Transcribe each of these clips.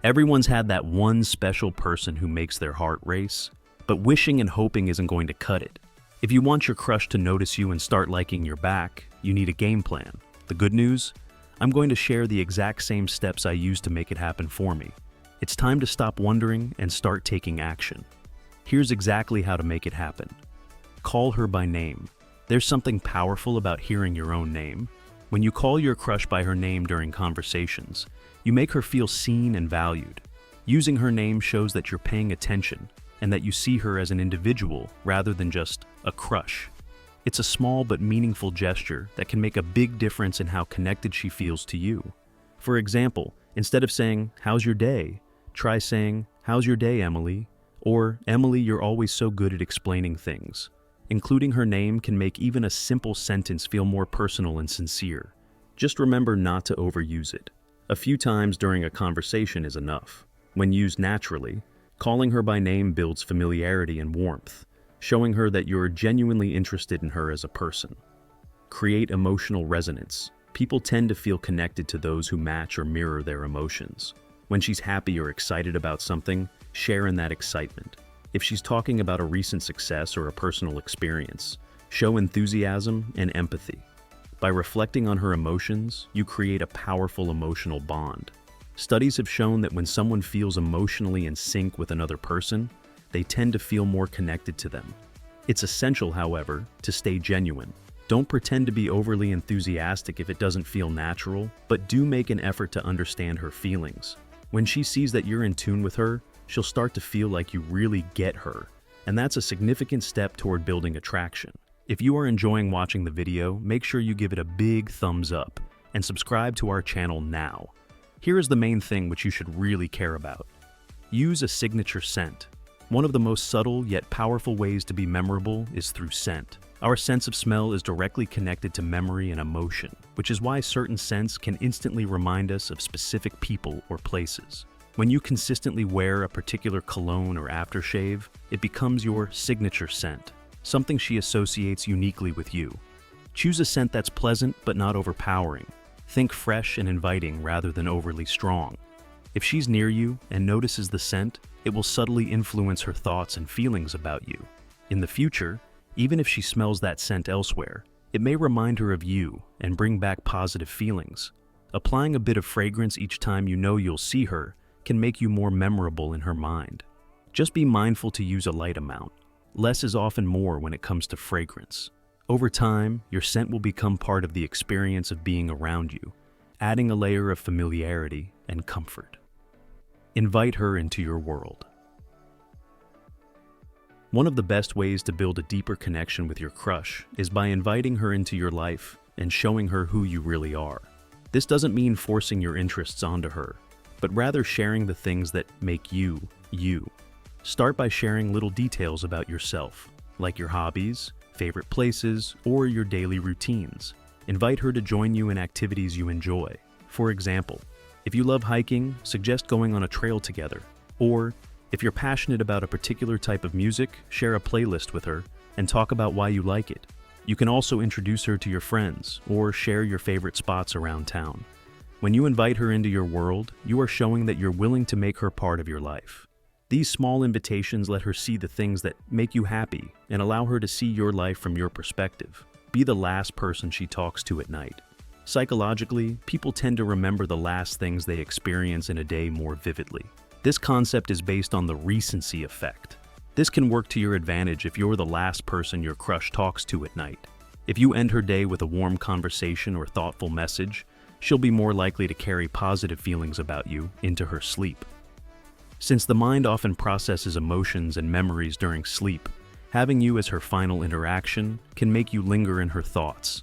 Everyone's had that one special person who makes their heart race, but wishing and hoping isn't going to cut it. If you want your crush to notice you and start liking your back, you need a game plan. The good news? I'm going to share the exact same steps I use to make it happen for me. It's time to stop wondering and start taking action. Here's exactly how to make it happen. Call her by name. There's something powerful about hearing your own name. When you call your crush by her name during conversations, you make her feel seen and valued. Using her name shows that you're paying attention and that you see her as an individual rather than just a crush. It's a small but meaningful gesture that can make a big difference in how connected she feels to you. For example, instead of saying, "How's your day?" try saying, "How's your day, Emily?" Or, "Emily, you're always so good at explaining things." Including her name can make even a simple sentence feel more personal and sincere. Just remember not to overuse it. A few times during a conversation is enough. When used naturally, calling her by name builds familiarity and warmth, showing her that you're genuinely interested in her as a person. Create emotional resonance. People tend to feel connected to those who match or mirror their emotions. When she's happy or excited about something, share in that excitement. If she's talking about a recent success or a personal experience, show enthusiasm and empathy. By reflecting on her emotions, you create a powerful emotional bond. Studies have shown that when someone feels emotionally in sync with another person, they tend to feel more connected to them. It's essential, however, to stay genuine. Don't pretend to be overly enthusiastic if it doesn't feel natural, but do make an effort to understand her feelings. When she sees that you're in tune with her, she'll start to feel like you really get her, and that's a significant step toward building attraction. If you are enjoying watching the video, make sure you give it a big thumbs up and subscribe to our channel now. Here is the main thing which you should really care about. Use a signature scent. One of the most subtle yet powerful ways to be memorable is through scent. Our sense of smell is directly connected to memory and emotion, which is why certain scents can instantly remind us of specific people or places. When you consistently wear a particular cologne or aftershave, it becomes your signature scent, something she associates uniquely with you. Choose a scent that's pleasant but not overpowering. Think fresh and inviting rather than overly strong. If she's near you and notices the scent, it will subtly influence her thoughts and feelings about you. In the future, even if she smells that scent elsewhere, it may remind her of you and bring back positive feelings. Applying a bit of fragrance each time you know you'll see her can make you more memorable in her mind. Just be mindful to use a light amount. Less is often more when it comes to fragrance. Over time, your scent will become part of the experience of being around you, adding a layer of familiarity and comfort. Invite her into your world. One of the best ways to build a deeper connection with your crush is by inviting her into your life and showing her who you really are. This doesn't mean forcing your interests onto her, but rather sharing the things that make you, you. Start by sharing little details about yourself, like your hobbies, favorite places, or your daily routines. Invite her to join you in activities you enjoy. For example, if you love hiking, suggest going on a trail together. Or, if you're passionate about a particular type of music, share a playlist with her and talk about why you like it. You can also introduce her to your friends or share your favorite spots around town. When you invite her into your world, you are showing that you're willing to make her part of your life. These small invitations let her see the things that make you happy and allow her to see your life from your perspective. Be the last person she talks to at night. Psychologically, people tend to remember the last things they experience in a day more vividly. This concept is based on the recency effect. This can work to your advantage if you're the last person your crush talks to at night. If you end her day with a warm conversation or thoughtful message, she'll be more likely to carry positive feelings about you into her sleep. Since the mind often processes emotions and memories during sleep, having you as her final interaction can make you linger in her thoughts.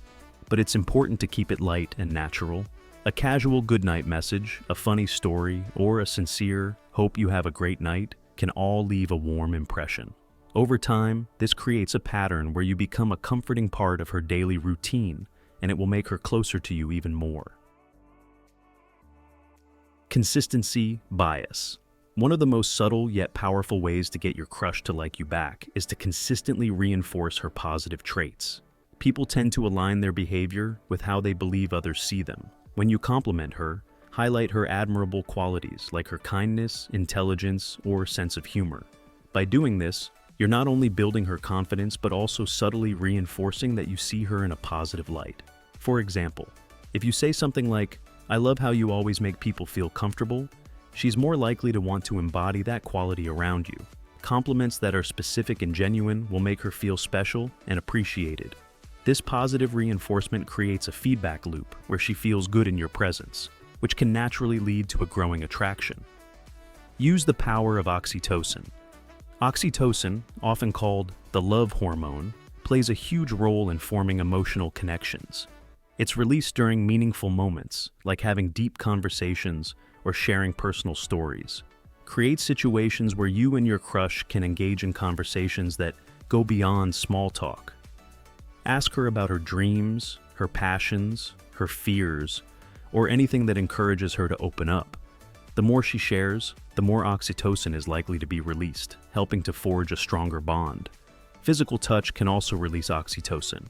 But it's important to keep it light and natural. A casual goodnight message, a funny story, or a sincere "hope you have a great night" can all leave a warm impression. Over time, this creates a pattern where you become a comforting part of her daily routine, and it will make her closer to you even more. Consistency bias. One of the most subtle yet powerful ways to get your crush to like you back is to consistently reinforce her positive traits. People tend to align their behavior with how they believe others see them. When you compliment her, Highlight her admirable qualities like her kindness, intelligence, or sense of humor. By doing this, you're not only building her confidence but also subtly reinforcing that you see her in a positive light. For example, if you say something like, "I love how you always make people feel comfortable," she's more likely to want to embody that quality around you. Compliments that are specific and genuine will make her feel special and appreciated. This positive reinforcement creates a feedback loop where she feels good in your presence, which can naturally lead to a growing attraction. Use the power of oxytocin. Oxytocin, often called the love hormone, plays a huge role in forming emotional connections. It's released during meaningful moments, like having deep conversations or sharing personal stories. Create situations where you and your crush can engage in conversations that go beyond small talk. Ask her about her dreams, her passions, her fears, or anything that encourages her to open up. The more she shares, the more oxytocin is likely to be released, helping to forge a stronger bond. Physical touch can also release oxytocin.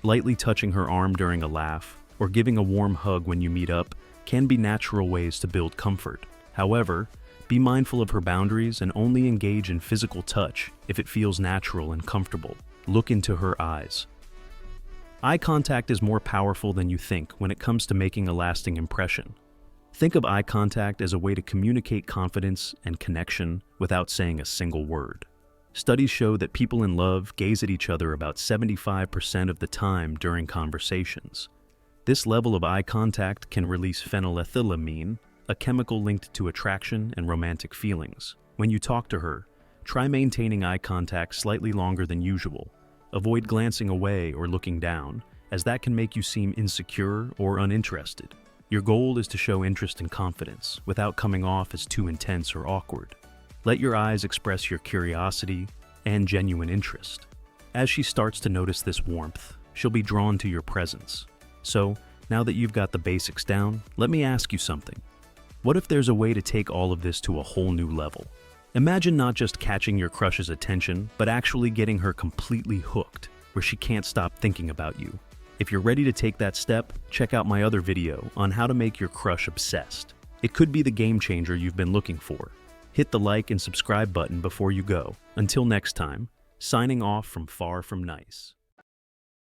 Lightly touching her arm during a laugh or giving a warm hug when you meet up can be natural ways to build comfort. However, be mindful of her boundaries and only engage in physical touch if it feels natural and comfortable. Look into her eyes. Eye contact is more powerful than you think when it comes to making a lasting impression. Think of eye contact as a way to communicate confidence and connection without saying a single word. Studies show that people in love gaze at each other about 75% of the time during conversations. This level of eye contact can release phenylethylamine, a chemical linked to attraction and romantic feelings. When you talk to her, try maintaining eye contact slightly longer than usual. Avoid glancing away or looking down, as that can make you seem insecure or uninterested. Your goal is to show interest and confidence without coming off as too intense or awkward. Let your eyes express your curiosity and genuine interest. As she starts to notice this warmth, she'll be drawn to your presence. So, now that you've got the basics down, let me ask you something. What if there's a way to take all of this to a whole new level? Imagine not just catching your crush's attention, but actually getting her completely hooked, where she can't stop thinking about you. If you're ready to take that step, check out my other video on how to make your crush obsessed. It could be the game changer you've been looking for. Hit the like and subscribe button before you go. Until next time, signing off from Far From Nice.